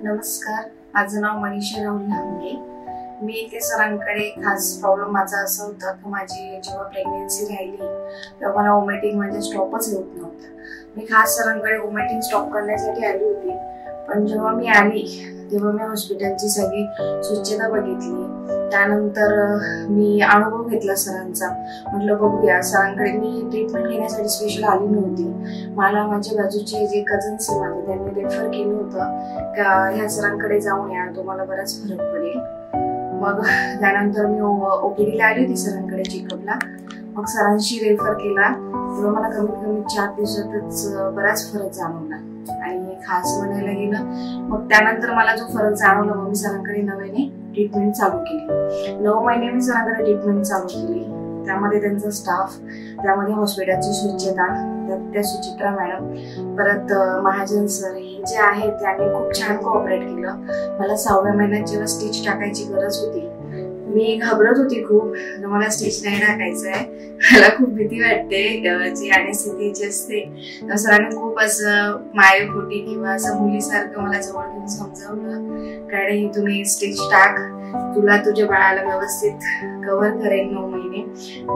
नमस्कार, माझं नाव मनीषा राहुल लांगे। मी इथे सरांकडे खास प्रॉब्लेम माझा असा होता की माझी जेव्हा प्रेग्नन्सी राहिली तेव्हा मला वॉमिटिंग म्हणजे स्टॉपच होत नव्हता। मी खास सरांकडे वॉमिटिंग स्टॉप करण्यासाठी आली होती, पण जेव्हा मी आली तेव्हा मी हॉस्पिटलची सगळी स्वच्छता बघितली। त्यानंतर मी अनुभव घेतला सरांचा। म्हटलं बघूया, सरांकडे मी ट्रीटमेंट घेण्यासाठी स्पेशल आली नव्हती। मला माझ्या बाजूचे जे कझन्स आहे माझे त्यांनी रेफर केलं होतं का ह्या सरांकडे जाऊन या, तुम्हाला बराच फरक पडेल। मग त्यानंतर मी ओपीडीला आली होती सरांकडे चेकअपला। मग सरांशी रेफर केला तेव्हा मला कमीत कमी 4 दिवसातच बराच फरक जाणवला। आणि खास म्हणायला गेलं मग त्यानंतर मला जो फरक जाणवला मग मी सरांकडे नव्याने ट्रीटमेंट चालू केली। 9 महिने मी सरांकडे ट्रीटमेंट चालू केली। त्यामध्ये त्यांचा स्टाफ, त्यामध्ये हॉस्पिटलची स्वच्छता, त्या सुचित्रा मॅडम, परत महाजन सर हे जे आहेत त्यांनी खूप छान कोऑपरेट केलं। मला 6व्या महिन्यात जेव्हा स्टिच टाकायची गरज होती मी घाबरत होती खूप, मला स्टिच नाही टाकायचं आहे, मला खूप भीती वाटते जी अॅनेस्थेटियाची असते। सरांनी खूप असं मायेपोटी किंवा असं मुलीसारखं मला जवळ घेऊन समजावलं कारण तुम्ही स्टिच टाक, तुला तुझ्या बाळाला व्यवस्थित कव्हर करेल 9 महिने।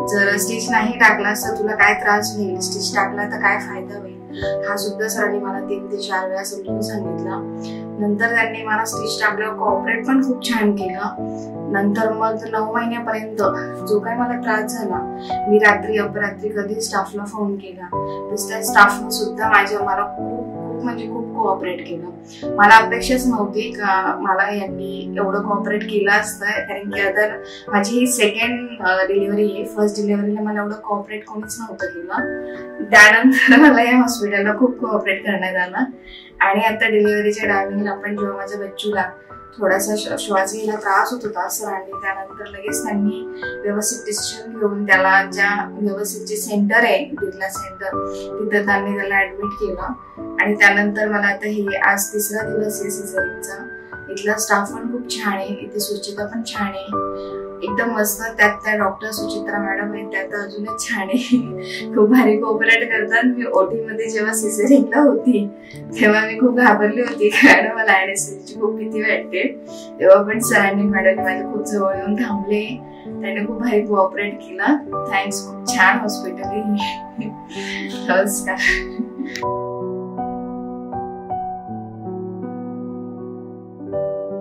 जर स्टिच नाही टाकला तर तुला काय त्रास होईल, स्टिच टाकला तर काय फायदा होईल, हा सुद्धा सरांनी मला 3 ते 4 वेळा समजून सांगितलं। नंतर त्यांनी मला स्टिच टाकल्यावर कोऑपरेट पण खूप छान केलं। नंतर मग 9 महिन्यापर्यंत जो काही मला त्रास झाला मी रात्री अपरात्री कधी स्टाफला फोन केला तर त्या स्टाफने सुद्धा मला खूप कोऑपरेट केलं। मला अपेक्षाच नव्हती का मला यांनी एवढं कोऑपरेट केलं असतं, कारण की अदर माझी ही सेकंड डिलिव्हरी आहे। फर्स्ट डिलिव्हरीला मला एवढं कोऑपरेट कोणीच नव्हतं केलं। त्यानंतर मला या हॉस्पिटलला खूप कोऑपरेट करण्यात आलं। आणि आता डिलिव्हरीच्या टायमिंगला पण जेव्हा माझ्या बच्चूला थोडासा श्वास घ्यायला त्रास होत होता सरांनी त्यानंतर लगेच त्यांनी व्यवस्थित डिसिजन घेऊन त्याला ज्या व्यवस्थित जे सेंटर आहे बिर्ला सेंटर तिथं त्यांनी त्याला ऍडमिट केलं। आणि त्यानंतर मला आता हे आज 3रा दिवस आहे सिझरिंगचा। इथला स्टाफ पण खूप छान आहे, इथे स्वच्छता पण छान आहे, एकदम मस्त। त्यात त्या डॉक्टर सुचित्रा मॅडम आहेत त्या तर अजूनच छान आहे, खूप भारी कोऑपरेट करतात। मी ओटी मध्ये जेव्हा सिझरिंगला होती तेव्हा मी खूप घाबरली होती कारण मला अॅनेस्थेटियाची खूप भीती वाटते। तेव्हा पण सरांनी मॅडमने माझ्या खूप जवळ येऊन थांबले, त्यांनी खूप भारी कोऑपरेट केलं। थँक्स, खूप छान हॉस्पिटल आहे। नमस्कार।